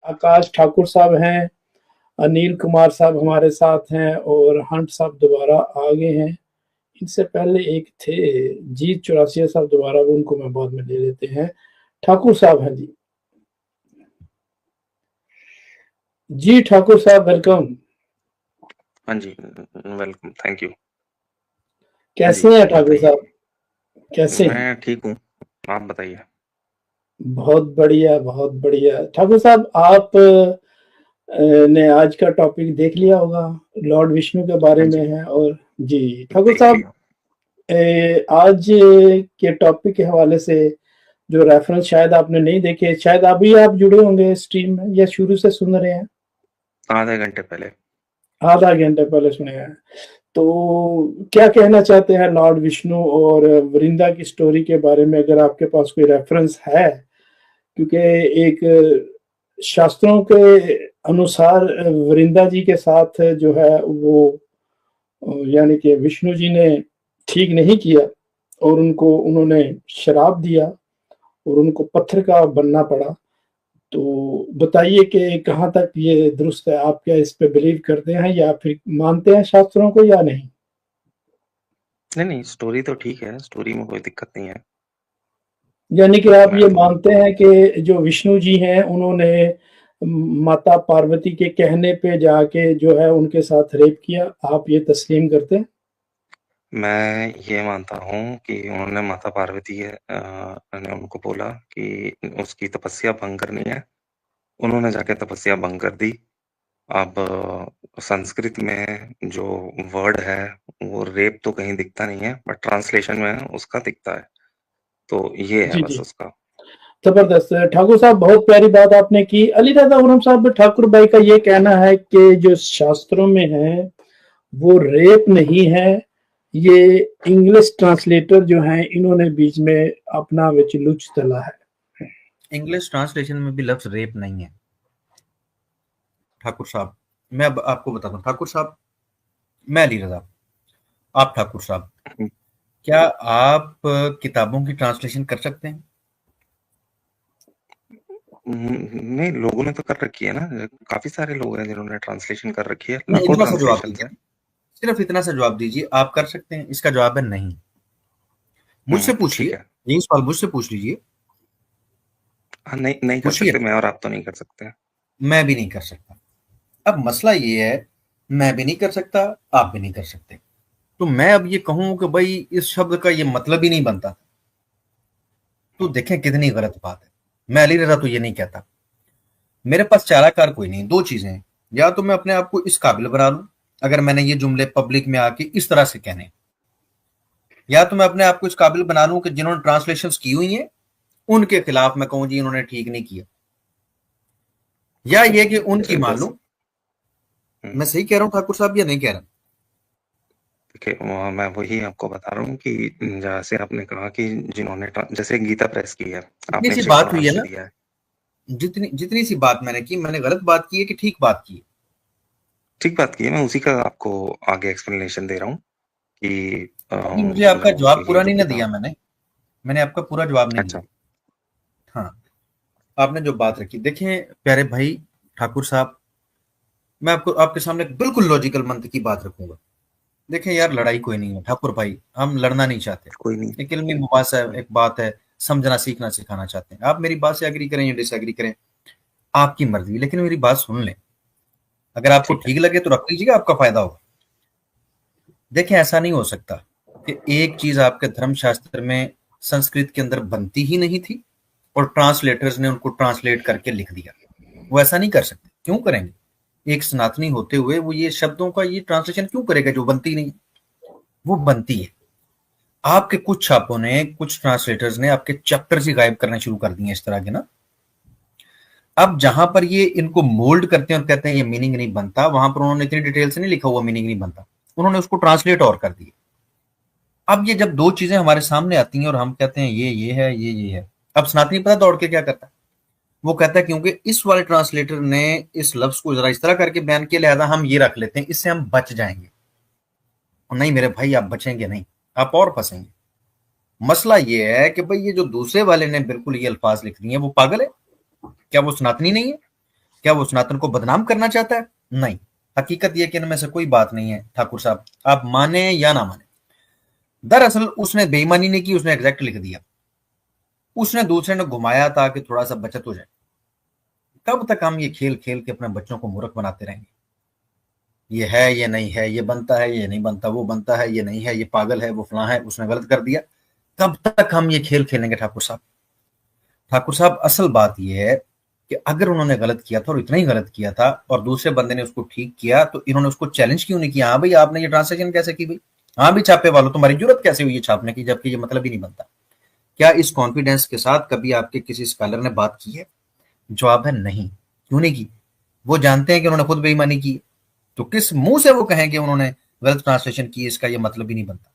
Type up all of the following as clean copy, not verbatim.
आकाश ठाकुर साहब हैं, अनिल कुमार साहब हमारे साथ हैं और हंट साहब दोबारा आ गए हैं। इनसे पहले एक थे जीत चौरासिया साहब दोबारा, वो उनको मैं बाद में ले लेते हैं। ठाकुर साहब हैं जी। जी ठाकुर साहब वेलकम। हाँ जी, वेलकम, थैंक यू। हाँ जी, कैसे हैं ठाकुर बताइए। साहब? कैसे हैं? मैं ठीक हूँ, आप बताइए। बहुत बढ़िया, बहुत बढ़िया। ठाकुर साहब आप ने आज का टॉपिक देख लिया होगा, लॉर्ड विष्णु के बारे हाँ में जी, है। और जी ठाकुर देख साहब, लिया। आज के टॉपिक के हवाले से जो रेफरेंस शायद आपने नहीं देखे, शायद अभी आप जुड़े होंगे स्ट्रीम में या शुरू से सुन रहे हैं? आधे घंटे पहले। आधा घंटे पहले सुने हैं। तो क्या कहना चाहते हैं लॉर्ड विष्णु और वृंदा की स्टोरी के बारे में, अगर आपके पास कोई रेफरेंस है? क्योंकि एक शास्त्रों के अनुसार वृंदा जी के साथ जो है वो यानी कि विष्णु जी ने ठीक नहीं किया और उनको उन्होंने श्राप दिया और उनको पत्थर का बनना पड़ा। तो बताइए कि कहाँ तक ये दुरुस्त है? आप क्या इस पे बिलीव करते हैं या फिर मानते हैं शास्त्रों को या नहीं? नहीं नहीं, स्टोरी तो ठीक है, स्टोरी में कोई दिक्कत नहीं है। यानी कि आप मैं ये तो मानते हैं कि जो विष्णु जी हैं उन्होंने माता पार्वती के कहने पे जाके जो है उनके साथ रेप किया, आप ये तस्लीम करते हैं? मैं ये मानता हूँ कि उन्होंने माता पार्वती ने उनको बोला कि उसकी तपस्या भंग करनी है। उन्होंने जाके तपस्या भंग कर दी। अब संस्कृत में जो वर्ड है वो रेप तो कहीं दिखता नहीं है, बट ट्रांसलेशन में उसका दिखता है। तो ये है जी, बस जी। उसका। ज़बरदस्त है। ठाकुर साहब बहुत प्यारी बात आपने की। अली रज़ा खुर्रम साहब ठाकुर भाई का ये कहना है कि जो शास्त्रों में है वो रेप नहीं है, ये इंग्लिश ट्रांसलेटर जो हैं इन्होंने बीच में अपना विच लुच तला है। इंग्लिश ट्रांसलेशन में भी लफ्ज रेप नहीं है ठाकुर साहब। मैं अब आपको बताता हूँ ठाकुर साहब, मैं अली रजा, आप ठाकुर साहब, क्या आप किताबों की ट्रांसलेशन कर सकते हैं? नहीं, लोगों ने तो कर रखी है ना, काफी सारे लोग हैं जिन्होंने ट्रांसलेशन कर रखी है, नहीं, लाखों इतना सा जवाब ट्रांसलेशन है। दीजिए, सिर्फ इतना सा जवाब दीजिए, आप कर सकते हैं? इसका जवाब है नहीं। मुझसे पूछिए, ठीक है। यही सवाल मुझसे पूछ लीजिए, हाँ, नहीं नहीं कर पूछिए सकते, ना। मैं और आप तो नहीं कर सकते। मैं भी नहीं कर सकता। अब मसला ये है, मैं भी नहीं कर सकता, आप भी नहीं कर सकते। तो मैं अब ये कहूं कि भाई इस शब्द का ये मतलब ही नहीं बनता, तो देखें कितनी गलत बात है। मैं अली रजा तो ये नहीं कहता। मेरे पास चाराकार कोई नहीं। दो चीजें हैं, या तो मैं अपने आप को इस काबिल बना लूं अगर मैंने ये जुमले पब्लिक में आके इस तरह से कहने, या तो मैं अपने आप को इस काबिल बना लूं कि जिन्होंने ट्रांसलेशन की हुई है उनके खिलाफ मैं कहूं जी इन्होंने ठीक नहीं किया, या ये कि उनकी मान लूं। मैं सही कह रहा हूं ठाकुर साहब या नहीं कह रहा? देखिए, मैं वही आपको बता रहा हूँ कि जैसे आपने कहा कि जिन्होंने जैसे गीता प्रेस की है, जितनी आपने सी बात हुई है क्षेत्रभाष्य ना, दिया है। जितनी जितनी सी बात मैंने की, मैंने गलत बात की है कि ठीक बात की है? ठीक बात की है, मैं उसी का आपको आगे एक्सप्लेनेशन दे रहा हूँ कि अभी मुझे आपका मतलब जवाब ये पूरा जो नहीं ना दिया। किताब। मैंने आपका पूरा जवाब नहीं अच्छा। दिया। हाँ, आपने जो बात रखी, देखें प्यारे भाई ठाकुर साहब, मैं आपको आपके सामने बिल्कुल लॉजिकल मंत्र की बात रखूंगा। देखें यार, लड़ाई कोई नहीं है ठाकुर भाई, हम लड़ना नहीं चाहते। कोई नहीं। एक इल्मी मुबासा है, एक बात है, समझना सीखना सिखाना चाहते हैं। आप मेरी बात से एग्री करें या डिसएग्री करें, आपकी मर्जी, लेकिन मेरी बात सुन लें। अगर आपको ठीक है। ठीक लगे तो रख लीजिएगा, आपका फायदा होगा। देखें, ऐसा नहीं हो सकता कि एक चीज आपके धर्मशास्त्र में संस्कृत के अंदर बनती ही नहीं थी और ट्रांसलेटर्स ने उनको ट्रांसलेट करके लिख दिया। वो ऐसा नहीं कर सकते। क्यों करेंगे? एक सनातनी होते हुए वो ये शब्दों का ये ट्रांसलेशन क्यों करेगा जो बनती नहीं? वो बनती है। आपके कुछ छापों ने, कुछ ट्रांसलेटर्स ने आपके चैप्टर्स ही गायब करने शुरू कर दिए इस तरह के ना। अब जहां पर ये इनको मोल्ड करते हैं और कहते हैं ये मीनिंग नहीं बनता, वहां पर उन्होंने इतनी डिटेल से नहीं लिखा हुआ मीनिंग नहीं बनता, उन्होंने उसको ट्रांसलेट और कर दिया। अब ये जब दो चीजें हमारे सामने आती हैं और हम कहते हैं ये है, ये है, अब सनातनी पता दौड़ के क्या करता है? वो कहता है क्योंकि इस वाले ट्रांसलेटर ने इस लफ्ज को जरा इस तरह करके बयान किया, लिहाजा हम ये रख लेते हैं, इससे हम बच जाएंगे। और नहीं मेरे भाई, आप बचेंगे नहीं, आप और फंसेंगे। मसला ये है कि भाई ये जो दूसरे वाले ने बिल्कुल ये अल्फाज लिख दिए हैं, वो पागल है क्या? वो सनातनी नहीं है क्या वो सनातन को बदनाम करना चाहता है? नहीं। हकीकत यह कि इनमें से कोई बात नहीं है ठाकुर साहब, आप माने या ना माने। दरअसल उसने बेईमानी नहीं की, उसने एग्जैक्ट लिख दिया। उसने दूसरे ने घुमाया ताकि थोड़ा सा बचत हो जाए। कब तक हम ये खेल खेल के अपने बच्चों को मूर्ख बनाते रहेंगे? ये है, ये नहीं है, ये बनता है, ये नहीं बनता, वो बनता है, ये नहीं है, ये पागल है, वो फलां है, उसने गलत कर दिया। कब तक हम ये खेल खेलेंगे ठाकुर साहब? ठाकुर साहब, असल बात यह है कि अगर उन्होंने गलत किया था और इतना ही गलत किया था और दूसरे बंदे ने उसको ठीक किया, तो इन्होंने उसको चैलेंज क्यों नहीं किया? हाँ भाई, आपने ये ट्रांसलेशन कैसे की भाई? हाँ भी छापे वालों, तुम्हारी जरूरत कैसे हुई है छापने की, जबकि ये मतलब ही नहीं बनता। क्या इस कॉन्फिडेंस के साथ कभी आपके किसी स्कॉलर ने बात की है? जवाब है नहीं। क्यों नहीं की? वो जानते हैं कि उन्होंने खुद बेईमानी की, तो किस मुंह से वो कहें कि उन्होंने गलत ट्रांसलेशन की, इसका ये मतलब ही नहीं बनता।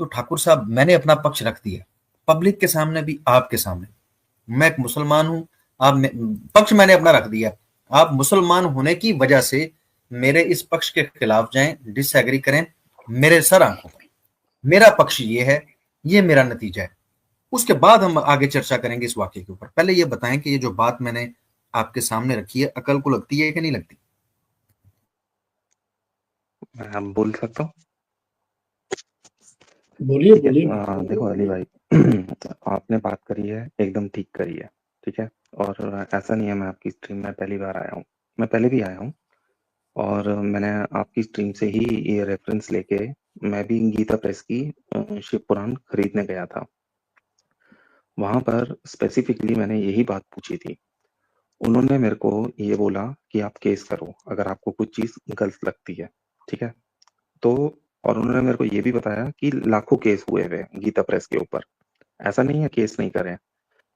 तो ठाकुर साहब, मैंने अपना पक्ष रख दिया पब्लिक के सामने भी, आपके सामने। मैं एक मुसलमान हूं, पक्ष मैंने अपना रख दिया। आप मुसलमान होने की वजह से मेरे इस पक्ष के खिलाफ जाएं, डिसएग्री करें, मेरे सर आंखों पर। मेरा पक्ष ये है, ये मेरा नतीजा है। उसके बाद हम आगे चर्चा करेंगे इस वाक्य के ऊपर। पहले ये बताएं कि ये जो बात मैंने आपके सामने रखी है, अकल को लगती है कि नहीं लगती? मैं बोल सकता हूँ? बोलिए ठीक है। बोलिए। देखो अली भाई, आपने बात करी है, एकदम ठीक करी है, ठीक है। और ऐसा नहीं है मैं आपकी स्ट्रीम में पहली बार आया हूँ, मैं पहले भी आया हूँ। और मैंने आपकी स्ट्रीम से ही ये रेफरेंस लेके मैं भी गीता प्रेस की शिव पुराण खरीदने गया था। वहां पर स्पेसिफिकली मैंने यही बात पूछी थी। उन्होंने मेरे को ये बोला कि आप केस करो अगर आपको कुछ चीज गलत लगती है, ठीक है। तो और उन्होंने मेरे को ये भी बताया कि लाखों केस हुए हुए हैं गीता प्रेस के ऊपर, ऐसा नहीं है केस नहीं करे,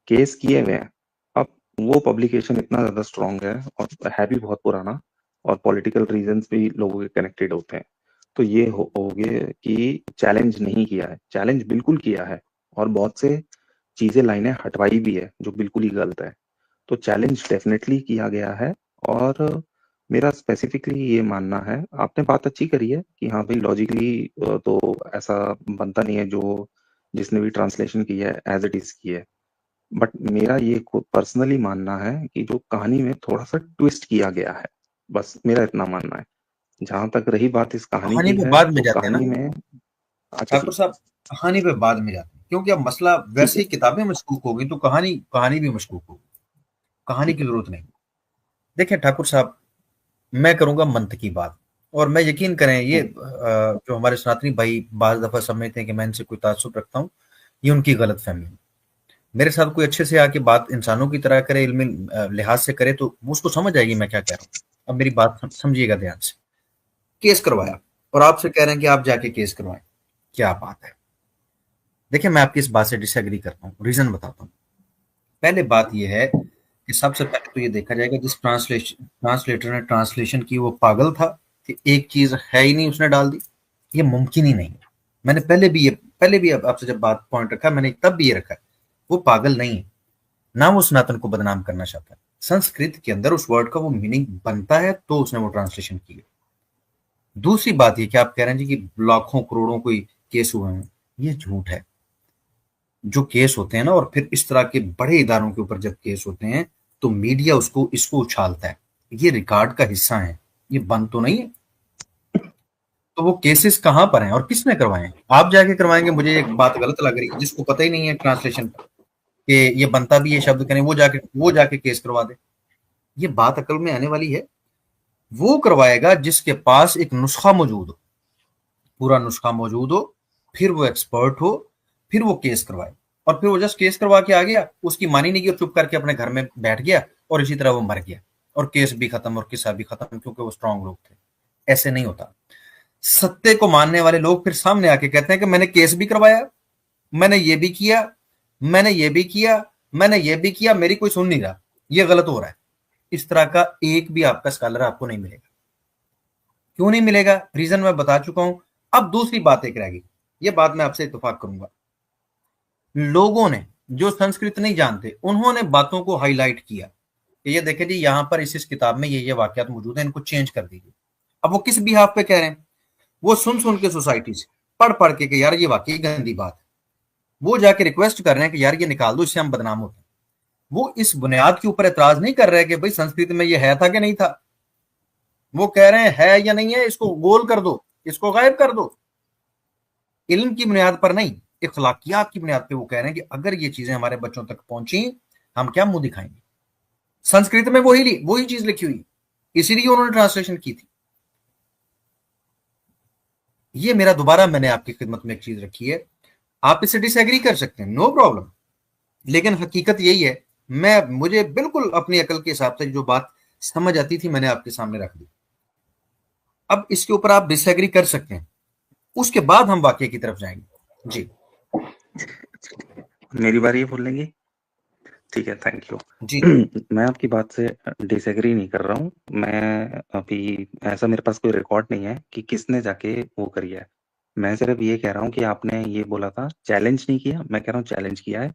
केस किए हुए हैं। अब वो पब्लिकेशन इतना ज्यादा स्ट्रांग है और है भी बहुत पुराना, और पॉलिटिकल रीजंस भी लोगों के कनेक्टेड होते हैं। तो ये हो गए कि चैलेंज नहीं किया है, चैलेंज बिल्कुल किया है, और बहुत से चीजें लाइनें हटवाई भी है जो बिल्कुल ही गलत है। तो चैलेंज डेफिनेटली किया गया है। और मेरा स्पेसिफिकली ये मानना है, आपने बात अच्छी करी है कि हाँ भाई लॉजिकली तो ऐसा बनता नहीं है जो जिसने भी ट्रांसलेशन की है एज इट इज की है। बट मेरा ये पर्सनली मानना है कि जो कहानी में थोड़ा सा ट्विस्ट किया गया है, बस मेरा इतना मानना है। जहां तक रही बात इस कहानी कहानी की पे है, बाद में तो जाते हैं ना कहानी में अच्छा ठाकुर ठीक साहब, कहानी पे बाद में जाते हैं, क्योंकि अब मसला ठीक वैसे है ही किताबें मशकूक होगी तो कहानी कहानी भी मशकूक होगी। कहानी ठीक की है। जरूरत नहीं। देखिए ठाकुर साहब, मैं करूंगा मंत की बात, और मैं यकीन करें ये जो हमारे सनातनी भाई बाज दफा समझते हैं कि मैं इनसे कोई ताल्लुक रखता हूँ, ये उनकी गलत फहमी है। मेरे साथ कोई अच्छे से आके बात इंसानों की तरह करे, इल्मी लिहाज से करे, तो वो उसको समझ आएगी मैं क्या कह रहा हूँ। अब मेरी बात समझिएगा ध्यान से। केस करवाया और आपसे कह रहे हैं कि आप जाके केस करवाएं, क्या बात है? देखिए, मैं आपकी इस बात से डिसएग्री करता हूँ, रीजन बताता हूँ। पहले बात यह है कि सबसे पहले तो ये देखा जाएगा जिस ट्रांसलेटर ने ट्रांसलेशन की वो पागल था कि एक चीज है ही नहीं उसने डाल दी। ये मुमकिन ही नहीं है। मैंने पहले भी आपसे जब बात पॉइंट रखा, मैंने तब भी ये रखा है, वो पागल नहीं है, ना वो सनातन को बदनाम करना चाहता है। संस्कृत के अंदर उस वर्ड का वो मीनिंग बनता है तो उसने वो ट्रांसलेशन की है। दूसरी बात ये कि आप कह रहे हैं जी कि लाखों करोड़ों कोई केस हुए हैं, ये झूठ है। जो केस होते हैं ना, और फिर इस तरह के बड़े इदारों के ऊपर जब केस होते हैं, तो मीडिया उसको इसको उछालता है, ये रिकॉर्ड का हिस्सा है, ये बंद तो नहीं है। तो वो केसेस कहां पर हैं और किसने करवाए हैं? आप जाके करवाएंगे? मुझे एक बात गलत लग रही है, जिसको पता ही नहीं है ट्रांसलेशन कि ये बनता भी ये शब्द करें, वो जाके केस करवा दे। ये बात अकल में आने वाली है? वो करवाएगा जिसके पास एक नुस्खा मौजूद हो, पूरा नुस्खा मौजूद हो, फिर वो एक्सपर्ट हो, फिर वो केस करवाए। और फिर वो जस्ट केस करवा के आ गया, उसकी मानी नहीं की और चुप करके अपने घर में बैठ गया, और इसी तरह वो मर गया और केस भी खत्म और किस्सा भी खत्म, क्योंकि वो स्ट्रांग लोग थे। ऐसे नहीं होता। सत्य को मानने वाले लोग फिर सामने आके कहते हैं कि मैंने केस भी करवाया, मैंने ये भी किया, मैंने ये भी किया, मैंने ये भी किया, मेरी कोई सुन नहीं रहा, ये गलत हो रहा है। इस तरह का एक भी आपका स्कॉलर आपको नहीं मिलेगा। क्यों नहीं मिलेगा? रीजन मैं बता चुका हूं। अब दूसरी बात एक रहेगी, ये बात मैं आपसे इत्तेफाक करूंगा। लोगों ने जो संस्कृत नहीं जानते, उन्होंने बातों को हाईलाइट किया कि ये देखें जी, यहां पर इस किताब में ये वाकयात मौजूद है, इनको चेंज कर दीजिए। अब वो किस बिहाफ पे कह रहे हैं? वो सुन के सोसाइटी से पढ़ पढ़ के कि यार ये वाकई गंदी बात है, वो जाके रिक्वेस्ट कर रहे हैं कि यार ये निकाल दो, इससे हम बदनाम होते हैं। वो इस बुनियाद के ऊपर एतराज नहीं कर रहे कि भाई संस्कृत में ये है था कि नहीं था, वो कह रहे हैं है या नहीं है, इसको गोल कर दो, इसको गायब कर दो। इल्म की बुनियाद पर नहीं, इखलाकियात की बुनियाद पे वो कह रहे हैं कि अगर ये चीजें हमारे बच्चों तक पहुंची हम क्या मुंह दिखाएंगे। संस्कृत में वही चीज लिखी हुई, इसीलिए उन्होंने ट्रांसलेशन की थी। ये मेरा दोबारा मैंने आपकी खिदमत में एक चीज रखी है, आप इससे डिसएग्री कर सकते हैं, नो प्रॉब्लम, लेकिन हकीकत यही है। मुझे बिल्कुल अपनी अकल के हिसाब से जो बात समझ आती थी मैंने आपके सामने रख दी। अब इसके ऊपर आप डिसएग्री कर सकते हैं, उसके बाद हम वाकये की तरफ जाएंगे। जी मेरी बारी है बोलने की, ठीक है, थैंक यू जी। मैं आपकी बात से डिसएग्री नहीं कर रहा हूँ। मैं अभी ऐसा मेरे पास कोई रिकॉर्ड नहीं है कि किसने जाके वो करी है। मैं सिर्फ ये कह रहा हूँ कि आपने ये बोला था चैलेंज नहीं किया, मैं कह रहा हूँ चैलेंज किया है,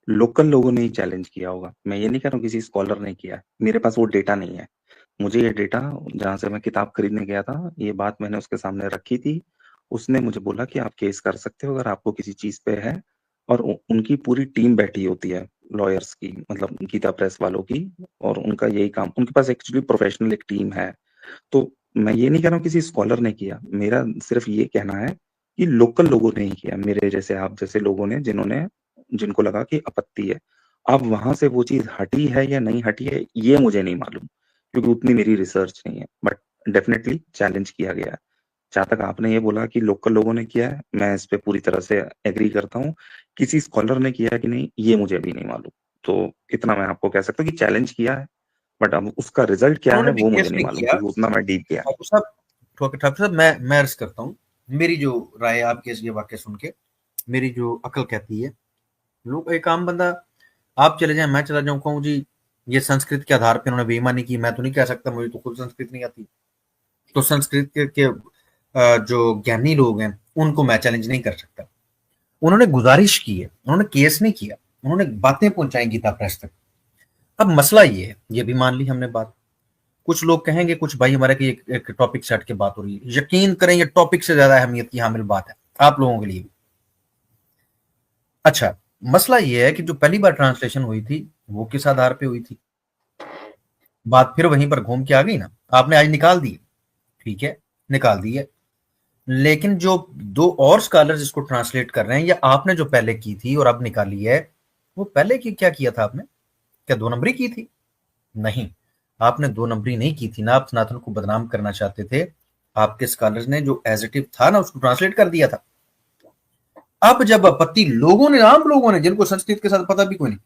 लोकल लोगों ने ही चैलेंज किया होगा। मैं ये नहीं कह रहा हूँ किसी स्कॉलर ने किया है, मेरे पास वो डेटा नहीं है। मुझे ये डेटा जहाँ से मैं किताब खरीदने गया था, ये बात मैंने उसके सामने रखी थी, उसने मुझे बोला कि आप केस कर सकते हो अगर आपको किसी चीज पे है। और उनकी पूरी टीम बैठी होती है लॉयर्स की, मतलब गीता प्रेस वालों की, और उनका यही काम, उनके पास एक्चुअली प्रोफेशनल एक टीम है। तो मैं ये नहीं कह रहा हूँ किसी स्कॉलर ने किया, मेरा सिर्फ ये कहना है कि लोकल लोगों ने ही किया, मेरे जैसे आप जैसे लोगों ने, जिनको लगा कि आपत्ति है। अब वहां से वो चीज हटी है या नहीं हटी है ये मुझे नहीं मालूम, क्योंकि उतनी मेरी रिसर्च नहीं है, बट डेफिनेटली चैलेंज किया गया है। जहाँ तक आपने ये बोला कि लोकल लोगों ने किया है, मैं इस पे पूरी तरह से एग्री करता हूँ। किसी स्कॉलर ने किया है कि नहीं ये मुझे अभी नहीं मालूम। तो इतना मैं आपको कह सकता हूँ कि चैलेंज किया है, बट अब उसका रिजल्ट क्या है उन्होंने भी वो मुझे केस नहीं नहीं मालूम, किया। क्योंकि उतना मैं डीप गया। ठाकुर साहब मैं अर्ज करता हूँ, मेरी जो राय है आपके ये वाक्य सुन के, मेरी जो अकल कहती है, लोग एक आम बंदा, आप चले जाएं मैं चला जाऊं, कहूं जी ये संस्कृत के आधार पर उन्होंने बेईमानी की, मैं तो नहीं कह सकता, मुझे तो खुद संस्कृत नहीं आती। तो संस्कृत के जो ज्ञानी लोग हैं उनको मैं चैलेंज नहीं कर सकता। उन्होंने गुजारिश की है, उन्होंने केस नहीं किया, उन्होंने बातें पहुंचाई गीता प्रेस तक। अब मसला ये है, ये भी मान ली हमने बात। कुछ लोग कहेंगे, कुछ भाई हमारे की एक टॉपिक सेट के बात हो रही है, यकीन करें ये टॉपिक से ज्यादा अहमियत की हामिल बात है आप लोगों के लिए भी। अच्छा, मसला ये है कि जो पहली बार ट्रांसलेशन हुई थी वो किस आधार पे हुई थी, बात फिर वहीं पर घूम के आ गई ना। आपने आज निकाल दी, ठीक है निकाल दी है, लेकिन जो दो और स्कॉलर्स इसको ट्रांसलेट कर रहे हैं, या आपने जो पहले की थी और अब निकाली है, वो पहले की क्या किया था आपने, क्या 2 नंबरी की थी? नहीं, आपने 2 नंबरी नहीं की थी ना, आप सनातन को बदनाम करना चाहते थे। आपके स्कॉलर्स ने जो एज इट इज था ना उसको ट्रांसलेट कर दिया था। अब जब आपत्ति लोगों ने, आम लोगों ने, जिनको संस्कृत के साथ पता भी कोई नहीं,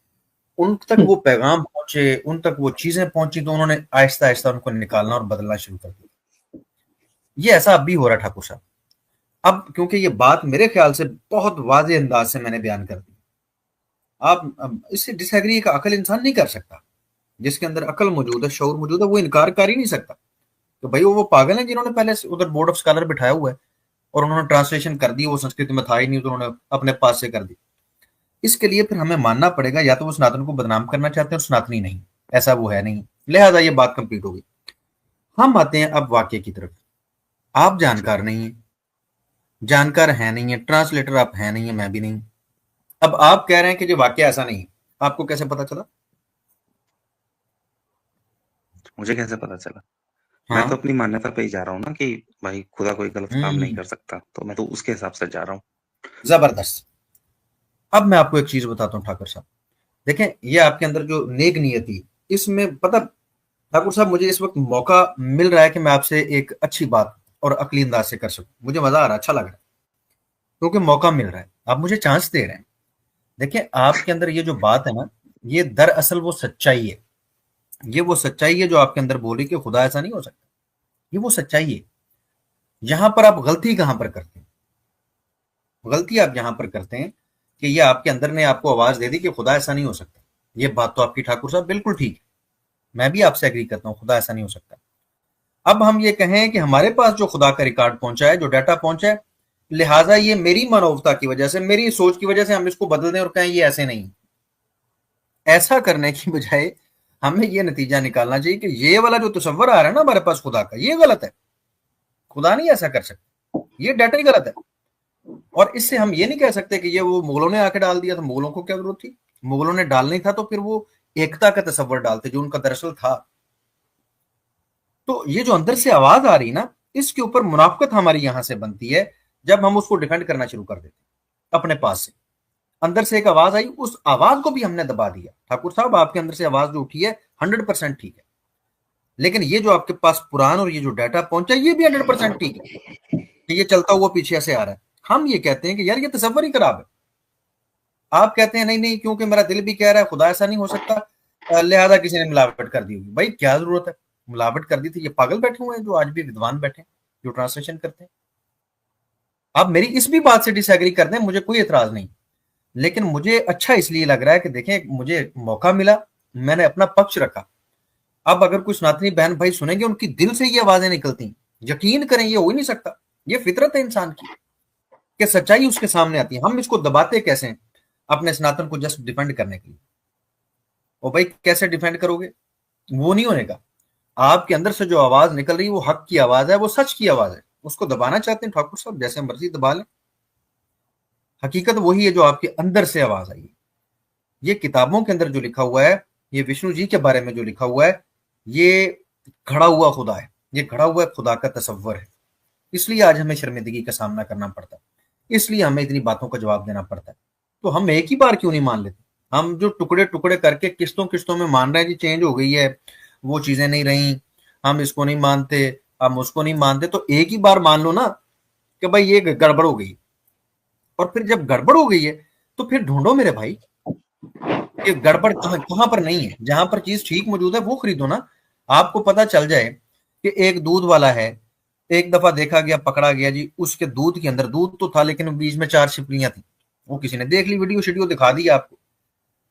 उन तक वो पैगाम पहुंचे, उन तक वो चीजें पहुंची, तो उन्होंने आहिस्ता आहिस्ता उनको निकालना और बदलना शुरू कर दिया। ये ऐसा अब भी हो रहा ठाकुर साहब। अब क्योंकि ये बात मेरे ख्याल से बहुत वाज़ेह अंदाज से मैंने बयान कर दी, आप इससे डिसएग्री का अकल इंसान नहीं कर सकता। जिसके अंदर अकल मौजूद है, शऊर मौजूद है, वो इनकार कर ही नहीं सकता। तो भाई वो पागल है जिन्होंने पहले उधर बोर्ड ऑफ स्कॉलर बिठाया हुआ है और उन्होंने ट्रांसलेशन कर दी, वो संस्कृत में था ही नहीं तो उन्होंने अपने पास से कर दी। इसके लिए फिर हमें मानना पड़ेगा या तो वो सनातन को बदनाम करना चाहते हैं और सनातनी नहीं, ऐसा वो है नहीं, लिहाजा ये बात कंप्लीट हो गई। हम आते हैं अब वाक्य की तरफ। आप जानकार नहीं है, जानकार है नहीं है, ट्रांसलेटर आप है नहीं है, मैं भी नहीं। अब आप कह रहे हैं कि जो वाक्य ऐसा नहीं है, आपको कैसे पता चला? मुझे कैसे पता चला? मैं हाँ। तो अपनी मान्यता पे ही जा रहा हूँ ना कि भाई खुदा कोई गलत काम नहीं कर सकता, तो मैं तो उसके हिसाब से जा रहा हूँ। जबरदस्त। अब मैं आपको एक चीज बताता हूँ ठाकुर साहब, देखें ये आपके अंदर जो नेक नियति, इसमें पता ठाकुर साहब मुझे इस वक्त मौका मिल रहा है कि मैं आपसे एक अच्छी बात और अकली अंदाज से कर सकूं। मुझे मजा आ रहा है, अच्छा लग रहा है, क्योंकि मौका मिल रहा है, आप मुझे चांस दे रहे हैं। देखिए आपके अंदर ये जो बात है ना, ये दरअसल वो सच्चाई है, ये वो सच्चाई है जो आपके अंदर बोल रही कि खुदा ऐसा नहीं हो सकता, ये वो सच्चाई है। यहां पर आप गलती कहां पर करते हैं? गलती आप यहां पर करते हैं कि ये आपके अंदर ने आपको आवाज दे दी कि खुदा ऐसा नहीं हो सकता। ये बात तो आपकी ठाकुर साहब बिल्कुल ठीक है, मैं भी आपसे एग्री करता हूं, खुदा ऐसा नहीं हो सकता। अब हम ये कहें कि हमारे पास जो खुदा का रिकॉर्ड पहुंचा है, जो डाटा पहुंचा है, लिहाजा ये मेरी मानवता की वजह से, मेरी सोच की वजह से हम इसको बदल दें और कहें ये ऐसे नहीं। ऐसा करने की बजाय हमें ये नतीजा निकालना चाहिए कि ये वाला जो तस्वर आ रहा है ना हमारे पास खुदा का, ये गलत है, खुदा नहीं ऐसा कर सकता, ये डाटा ही गलत है। और इससे हम ये नहीं कह सकते कि ये वो मुगलों ने आके डाल दिया था, मुगलों को क्या जरूरत थी, मुगलों ने डालनी था तो फिर वो एकता का तस्वर डालते जो उनका दरअसल था। तो ये जो अंदर से आवाज आ रही ना, इसके ऊपर मुनाफकत हमारी यहां से बनती है जब हम उसको डिफेंड करना शुरू कर देते अपने पास से। अंदर से एक आवाज आई, उस आवाज को भी हमने दबा दिया। ठाकुर साहब, आपके अंदर से आवाज जो उठी है 100% ठीक है, लेकिन ये जो आपके पास पुराण और ये जो डाटा पहुंचा ये भी 100% ठीक है कि ये चलता हुआ पीछे से आ रहा है। हम ये कहते हैं कि यार ये तस्वर ही खराब है। आप कहते हैं नहीं नहीं, क्योंकि मेरा दिल भी कह रहा है, खुदा ऐसा नहीं हो सकता, लिहाजा किसी ने मिलावट कर दी होगी। भाई क्या जरूरत है, मिलावट कर दी थी, ये पागल बैठे हुए हैं जो आज भी विद्वान बैठे हैं जो ट्रांसलेशन करते हैं। आप मेरी इस भी बात से डिसएग्री कर दें, मुझे कोई एतराज नहीं, लेकिन मुझे अच्छा इसलिए लग रहा है कि देखें मुझे मौका मिला, मैंने अपना पक्ष रखा। अब अगर कोई सनातनी बहन भाई सुनेंगे, उनकी दिल से ये आवाजें निकलती, यकीन करें ये हो ही नहीं सकता, ये फितरत है इंसान की कि सच्चाई उसके सामने आती है। हम इसको दबाते कैसे हैं अपने सनातन को जस्ट डिफेंड करने के लिए। और भाई कैसे डिफेंड करोगे, वो नहीं होने का। आपके अंदर से जो आवाज निकल रही है वो हक की आवाज है, वो सच की आवाज है। उसको दबाना चाहते हैं ठाकुर साहब, जैसे मर्जी दबा लें, हकीकत वही है जो आपके अंदर से आवाज आई है। ये किताबों के अंदर जो लिखा हुआ है, ये विष्णु जी के बारे में जो लिखा हुआ है, ये खड़ा हुआ खुदा है, ये खड़ा हुआ खुदा का तस्वर है। इसलिए आज हमें शर्मिंदगी का सामना करना पड़ता है, इसलिए हमें इतनी बातों का जवाब देना पड़ता है। तो हम एक ही बार क्यों नहीं मान लेते? हम जो टुकड़े टुकड़े करके किस्तों किस्तों में मान रहे हैं, जी चेंज हो गई है, वो चीजें नहीं रही, हम इसको नहीं मानते, हम उसको नहीं मानते, तो एक ही बार मान लो ना कि भाई ये गड़बड़ हो गई। और फिर जब गड़बड़ हो गई है तो फिर ढूंढो मेरे भाई, ये गड़बड़ कहां पर नहीं है। जहां पर चीज ठीक मौजूद है वो खरीदो ना। आपको पता चल जाए कि एक दूध वाला है, एक दफा देखा गया, पकड़ा गया जी, उसके दूध के अंदर दूध तो था लेकिन बीच में 4 छिपकलियां थी। वो किसी ने देख ली, वीडियो शीडियो दिखा दी आपको।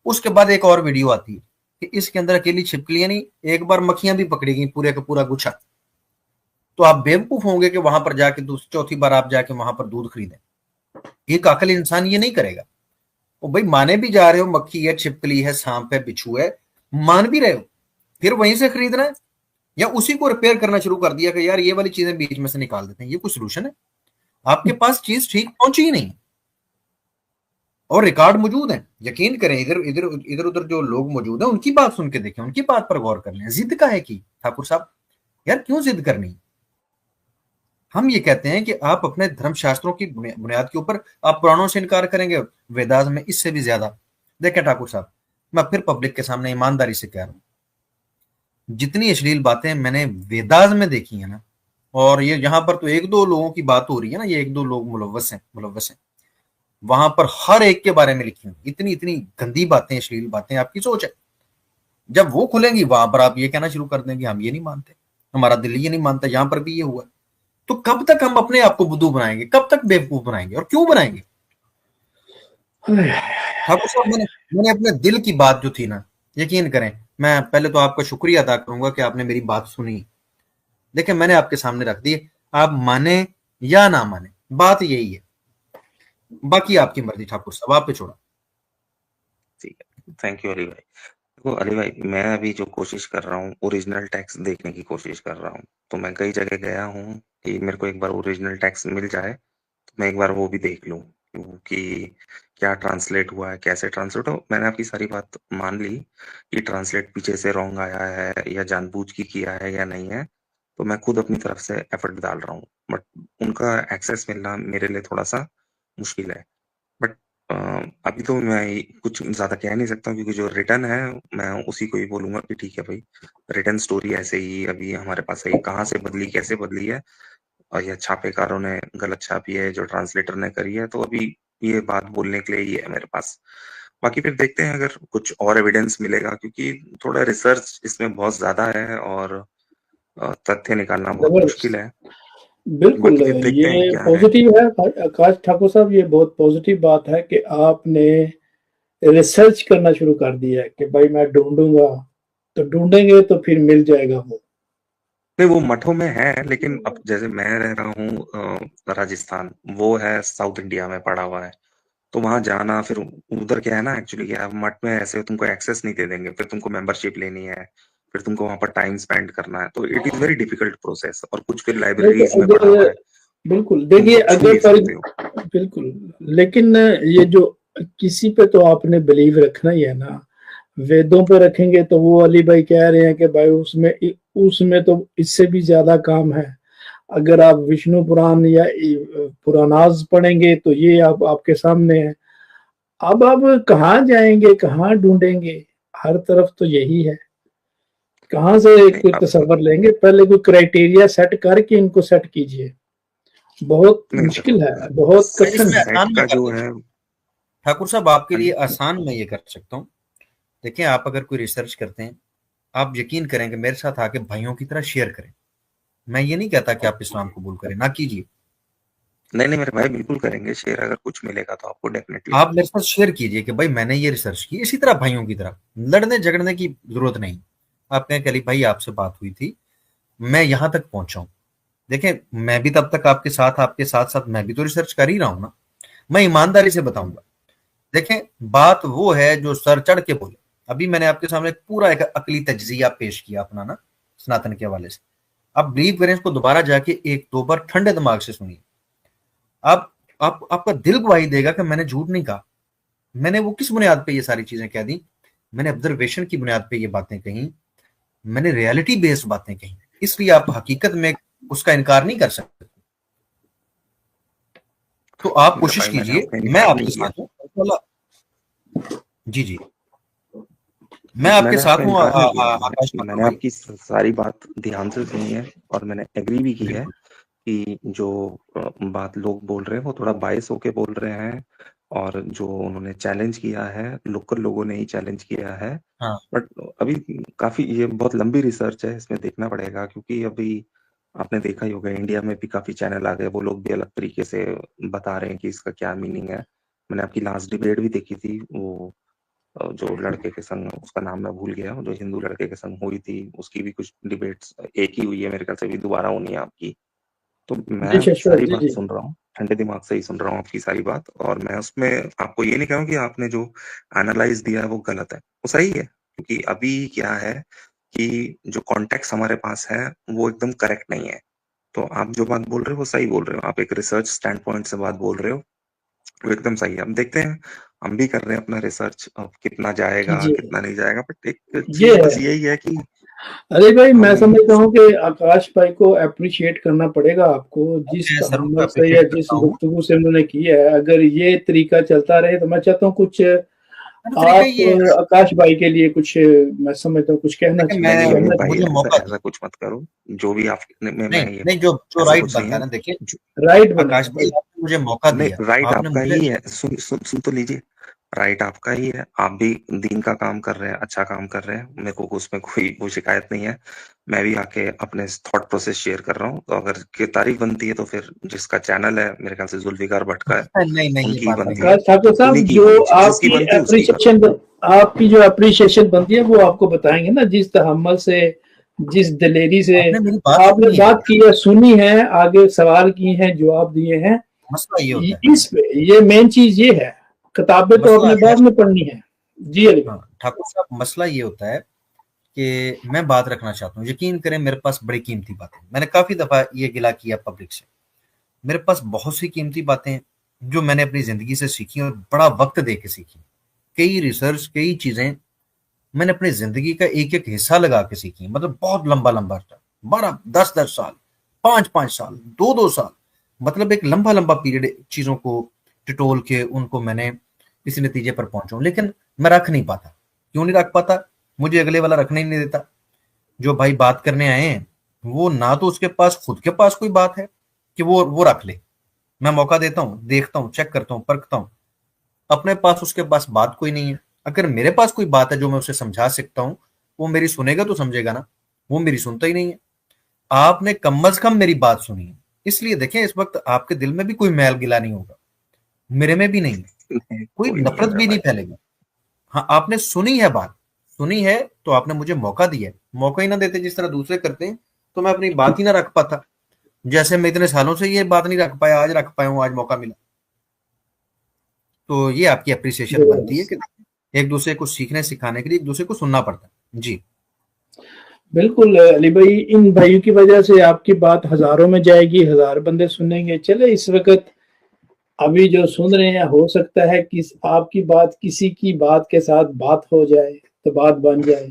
उसके बाद एक और वीडियो आती है कि इसके अंदर अकेली छिपकलियां नहीं, एक बार मक्खियां भी पकड़ी गई, पूरे का पूरा गुच्छा। तो आप बेवकूफ होंगे कि वहां पर जाके चौथी बार आप जाके वहां पर दूध खरीदें। एक अकल इंसान ये नहीं करेगा। वो भाई माने भी जा रहे हो, मक्खी है, छिपकली है, सांप है, बिच्छू है, मान भी रहे हो, फिर वहीं से खरीदना है या उसी को रिपेयर करना शुरू कर दिया कि यार ये वाली चीजें बीच में से निकाल देते हैं। ये कोई सोल्यूशन है? आपके पास चीज ठीक पहुंची ही नहीं और रिकॉर्ड मौजूद है। यकीन करें, इधर इधर इधर उधर जो लोग मौजूद हैं उनकी बात सुन के देखें, उनकी बात पर गौर कर लें। जिद का है कि ठाकुर साहब यार क्यों जिद करनी? हम ये कहते हैं कि आप अपने धर्मशास्त्रों की बुनियाद के ऊपर आप पुराणों से इनकार करेंगे, वेदास में इससे भी ज्यादा। देखें ठाकुर साहब, मैं फिर पब्लिक के सामने ईमानदारी से कह रहा हूं, जितनी अश्लील बातें मैंने वेदास में देखी है ना, और ये यहाँ पर तो 1-2 लोगों की बात हो रही है ना, ये 1-2 लोग मुलव्वस हैं, वहां पर हर एक के बारे में लिखी हुई इतनी इतनी गंदी बातें, अश्लील बातें। आपकी सोच है, जब वो खुलेंगी वहां पर आप ये कहना शुरू कर देंगे हम ये नहीं मानते, हमारा दिल ये नहीं मानता, यहां पर भी ये हुआ। तो कब तक हम अपने आप को बुद्धू बनाएंगे, कब तक बेवकूफ बनाएंगे, और क्यों बनाएंगे? ठाकुर साहब, मैंने अपने दिल की बात जो थी ना, यकीन करें, मैं पहले तो आपका शुक्रिया अदा करूंगा कि आपने मेरी बात सुनी। देखिए मैंने आपके सामने रख दी, आप माने या ना माने, बात यही है, बाकी आपकी मर्जी ठाकुर साहब, आप पे छोड़ा। ठीक है, थैंक यू अली भाई। तो अली भाई, मैं अभी जो कोशिश कर रहा हूँ ओरिजिनल टेक्स्ट देखने की कोशिश कर रहा हूँ। तो मैं कई जगह गया हूँ कि मेरे को एक बार ओरिजिनल टेक्स्ट मिल जाए तो मैं एक बार वो भी देख लूँ कि क्या ट्रांसलेट हुआ है, कैसे ट्रांसलेट हो। मैंने आपकी सारी बात मान ली कि ट्रांसलेट पीछे से रॉन्ग आया है या जानबूझ के किया है या नहीं है, तो मैं खुद अपनी तरफ से एफर्ट डाल रहा हूँ, बट उनका एक्सेस मिलना मेरे लिए थोड़ा सा मुश्किल है। बट अभी तो मैं कुछ ज़्यादा कह नहीं सकता क्योंकि जो रिटर्न है मैं उसी को ही बोलूँगा कि ठीक है भाई, रिटर्न स्टोरी ऐसे ही अभी हमारे पास है, कहाँ से बदली, कैसे बदली है, और यह छापेकारों ने गलत छापी है, जो ट्रांसलेटर ने करी है, तो अभी ये बात बोलने के लिए ही है मेरे पास। बाकी फिर देखते हैं अगर कुछ और एविडेंस मिलेगा, क्योंकि थोड़ा रिसर्च इसमें बहुत ज़्यादा है और तथ्य निकालना बहुत मुश्किल है। बिल्कुल, बाकी फिर देखते हैं ये क्या है। पॉजिटिव है आकाश ठाकुर साहब, ये बहुत पॉजिटिव बात है कि आपने रिसर्च करना शुरू कर दिया है कि भाई मैं ढूंढूंगा, तो ढूंढेंगे तो फिर मिल जाएगा वो। नहीं, वो मठों में है, लेकिन अब जैसे मैं रह रहा हूँ राजस्थान, वो है साउथ इंडिया में पड़ा हुआ है, तो वहां जाना, फिर उधर क्या है ना, एक्चुअली क्या है, मठ में ऐसे तुमको एक्सेस नहीं दे देंगे, फिर तुमको मेंबरशिप लेनी है, फिर तुमको वहां पर टाइम स्पेंड करना है, तो it is very difficult process. और कुछ फिर लाइब्रेरीज में पड़ा हुआ है, बिल्कुल, देखिए तुमको छू अगर नहीं सकते हो। बिल्कुल, लेकिन ये जो किसी पे तो आपने बिलीव रखना ही है ना। वेदों पे रखेंगे तो वो अली भाई कह रहे हैं कि भाई उसमें उसमें तो इससे भी ज्यादा काम है। अगर आप विष्णु पुराण या पुराणास पढ़ेंगे तो ये आपके सामने है। अब आप कहाँ जाएंगे, कहाँ ढूंढेंगे, हर तरफ तो यही है। कहाँ से नहीं कोई अब तसव्वुर लेंगे? पहले कोई क्राइटेरिया सेट करके इनको सेट कीजिए। बहुत नहीं मुश्किल है, देखो बहुत मैं कठिन इसमें है। सेट आसान में का कर जो देता है। हूँ ठाकुर साहब, आपके हाँ लिए जी। आसान मैं ये कर सकता हूँ। देखिए, आप अगर कोई रिसर्च करते हैं, आप यकीन करेंगे मेरे साथ आके भाइयों की तरह शेयर करें। मैं ये नहीं कहता कि आप इस्लाम कबूल करें, ना कीजिए। नहीं नहीं मेरे भाई बिल्कुल करेंगे शेयर, अगर कुछ मिलेगा तो आपको डेफिनेटली। आप मेरे साथ शेयर कीजिए कि भाई मैंने ये रिसर्च की, इसी तरह भाइयों की तरह। लड़ने झगड़ने की जरूरत नहीं। आप कहें कि अली भाई आपसे बात हुई थी, मैं यहाँ तक पहुंचा हूँ। देखें, मैं भी तब तक आपके साथ साथ मैं भी तो रिसर्च कर ही रहा हूँ ना। मैं ईमानदारी से बताऊंगा। देखें, बात वो है जो सर चढ़ के बोले। अभी मैंने आपके सामने पूरा एक अकली तज्जिया पेश किया अपना ना, सनातन के हवाले से। आप बिलीव करें, इसको दोबारा जाके एक दो बार ठंडे दिमाग से सुनिए। आप आपका दिल गवाही देगा कि मैंने झूठ नहीं कहा। मैंने वो किस बुनियाद पे ये सारी चीजें कह दी? मैंने ऑब्जर्वेशन की बुनियाद पे ये बातें कही। मैंने रियलिटी बेस्ड बातें कही। इसलिए आप हकीकत में उसका इनकार नहीं कर सकते। तो आप मेरे कोशिश भाई मैंने कीजिए, आपका मैं इनकार नहीं आपके किया। साथ हूँ। जी जी, मैं आपके मैंने आपका साथ हूँ इनकार नहीं किया। आकाश ठाकुर मैंने भाई। आपकी सारी बात ध्यान से सुनी है और मैंने एग्री भी की है बिल्कुल। कि जो बात लोग बोल रहे हैं वो थोड़ा बायस होके बोल रहे हैं, और जो उन्होंने चैलेंज किया है लोकल लोगों ने ही चैलेंज किया है। हाँ बट अभी काफी ये बहुत लंबी रिसर्च है, इसमें देखना पड़ेगा, क्योंकि अभी आपने देखा ही होगा इंडिया में भी काफी चैनल आ गए, वो लोग भी अलग तरीके से बता रहे हैं कि इसका क्या मीनिंग है। मैंने आपकी लास्ट डिबेट भी देखी थी, वो जो लड़के के संग, उसका नाम मैं भूल गया, जो हिंदू लड़के के संग हुई थी, उसकी भी कुछ डिबेट्स एक ही हुई है मेरे ख्याल से, भी दोबारा होनी है आपकी। तो जी मैं शश्वत सारी जी बात जी। सुन रहा हूँ, ठंडे दिमाग से ही सुन रहा हूँ आपकी सारी बात, और मैं उसमें आपको ये नहीं कहूँ कि आपने जो एनालाइज दिया है वो गलत है, वो सही है। क्योंकि अभी क्या है कि जो कॉन्टेक्स्ट हमारे पास है वो एकदम करेक्ट नहीं है। तो आप जो बात बोल रहे हो वो सही बोल रहे हो, आप एक रिसर्च स्टैंड पॉइंट से बात बोल रहे हो, वो एकदम सही है। हम देखते हैं, हम भी कर रहे हैं अपना रिसर्च, अब कितना जी जाएगा जी, कितना नहीं जाएगा, बट एक ये चीज बस है। यही है कि अरे भाई, मैं हम समझता हूँ कि आकाश भाई को अप्रिशिएट करना पड़ेगा आपको, जिस मैं जरूर तहम्मुल से या अप्रिशिएट जिस करता हूँ। गुफ्तगू से उन्होंने की है। अगर ये तरीका चलता रहे तो मैं चाहता हूँ कुछ मेरा तरीका आप ये है। आकाश भाई के लिए कुछ, मैं समझता हूँ कुछ कहना देखिए, नहीं मैं नहीं नहीं कहना भाई, मुझे ऐसा मौका ऐसा दिया। कुछ मत करो। जो भी आप नहीं मैं ये, नहीं, जो जो ऐसा राइट कुछ नहीं बनता है। है ना, देखिए, राइट बनेगा आकाश भाई। भाई आपने मुझे मौका नहीं, दिया। राइट आपने आपका मुझे ही है, सुन तो लीजिए। राइट आपका ही है, आप भी दीन का काम कर रहे हैं, अच्छा काम कर रहे हैं, मेरे को उसमें कोई वो शिकायत नहीं है। मैं भी आके अपने थॉट प्रोसेस शेयर कर रहा हूँ, तो अगर की तारीफ बनती है तो फिर जिसका चैनल है, मेरे ख्याल से जुल्फिकार भट्ट का है, नहीं नहीं, ये उनकी ही बात नहीं बनती है। है, आकाश ठाकुर तो साहब, उन्हीं की जो होनी चाहिए, जिसकी आपकी बनती है उसकी करो। अप्रिसिएशन, आपकी जो अप्रिसिएशन बनती है वो आपको बताएंगे ना, जिस तहम्मुल से, जिस दिलेरी से आपने मेरी बात आपने सुनी है। बात की है, सुनी है, आगे सवाल किए हैं, जवाब दिए हैं। मसला ये होता है। इस पे ये मेन चीज ये है। किताबें तो मसला आपने है। बाद में पढ़नी है। जी अली भाई। हाँ ठाकुर साहब, मसला ये होता है कि मैं बात रखना चाहता हूँ। यकीन करें, मेरे पास बड़ी कीमती बातें, मैंने काफी दफा ये गिला किया पब्लिक से। मेरे पास बहुत सी कीमती बातें हैं जो मैंने अपनी जिंदगी से सीखी और बड़ा वक्त दे के सीखी। कई रिसर्च, कई चीजें मैंने अपनी जिंदगी का एक एक हिस्सा लगा के सीखी। मतलब बहुत लंबा लंबा था, 12 10 10 साल, 5 5 साल, 2 2 साल। मतलब एक लंबा लंबा पीरियड चीजों को टिटोल के उनको मैंने इस नतीजे पर पहुंचा हूं। लेकिन मैं रख नहीं पाता। क्यों नहीं रख पाता? मुझे अगले वाला रखने ही नहीं देता। जो भाई बात करने आए हैं, वो ना तो उसके पास खुद के पास कोई बात है कि वो रख ले। मैं मौका देता हूँ, देखता हूँ, चेक करता हूँ, परखता हूँ। अपने पास उसके पास बात कोई नहीं है। अगर मेरे पास कोई बात है जो मैं उसे समझा सकता हूँ, वो मेरी सुनेगा तो समझेगा ना। वो मेरी सुनता ही नहीं है। आपने कम अज कम मेरी बात सुनी है। इसलिए देखें, इस वक्त आपके दिल में भी कोई मैल गिला नहीं होगा, मेरे में भी नहीं है, नहीं, कोई कोई नहीं है नफरत मेरा भी नहीं भाई। फैलेगी। हाँ, आपने सुनी है बात, सुनी है, तो आपने मुझे मौका दिया है। मौका ही ना देते जिस तरह दूसरे करते हैं, तो मैं अपनी बात ही ना रख पाता। जैसे मैं इतने सालों से ये बात नहीं रख पाया, आज रख पाया हूँ, आज मौका मिला। तो ये आपकी अप्रिसिएशन बनती है कि एक दूसरे को सीखने सिखाने के लिए एक दूसरे को सुनना पड़ता है। जी बिल्कुल अली भाई, इन भाइयों की वजह से आपकी बात हजारों में जाएगी, हजार बंदे सुनेंगे। चले, इस वक्त अभी जो सुन रहे हैं, हो सकता है कि आपकी बात किसी की बात के साथ बात हो जाए, तो बात बन जाए।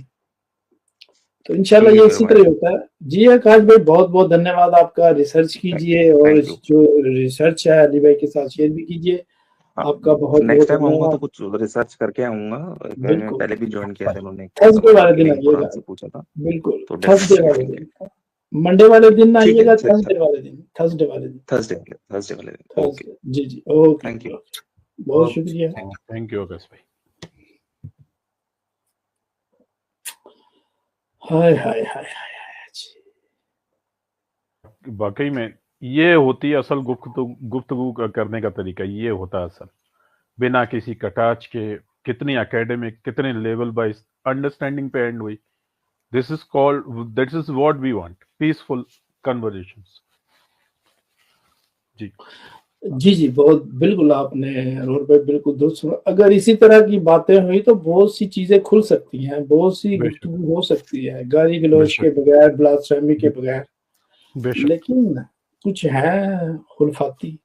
तो इंशाल्लाह ठीक ये है इसी भाई, तरह होता है। जी आकाश भाई, बहुत बहुत धन्यवाद आपका। रिसर्च कीजिए और थैंक यू। जो रिसर्च है अली भाई के साथ शेयर भी कीजिए। हाँ, आपका बहुत नेक्स्ट बहुत टाइम आऊंगा तो धन्यवाद। कुछ रिसर्च करके आऊंगा। मैंने बिल्कुल पहले भी ज्वाइन किया था, उन्होंने एक थर्सडे सवाल वाले दिन लिंक आइएगा। कुरान से पूछा था, बिल्कुल तो थर्सडे डेफिनेटली वाले आएंगे। दिन, मंडे वाले दिन ना ठीक है, आइएगा, फिर थर्सडे वाले दिन, थर्सडे वाले दिन, थर्सडे वाले दिन। Okay, Thursday. जी जी, ओके थैंक यू। ओके, बहुत ओके, शुक्रिया। थैंक यू आकाश भाई। हाय हाय हाय हाय जी। वाकई में ये होती है असल गुफ्तगू करने का तरीका, ये होता है असल, बिना किसी कटाच के, कितनी एकेडमिक, कितने लेवल बाइज अंडरस्टैंडिंग पे एंड हुई। This is called, this is what we want, peaceful conversations. जी जी जी, बहुत बिल्कुल आपने अरोर भाई बिल्कुल दुरुस्त सुना। अगर इसी तरह की बातें हुई तो बहुत सी चीजें खुल सकती हैं, बहुत सी बेशक गुफ्तगू हो सकती है, गाली गलौज के बेशक बगैर, ब्लास्फेमी के बगैर। बेशक। लेकिन कुछ है खुलफाती।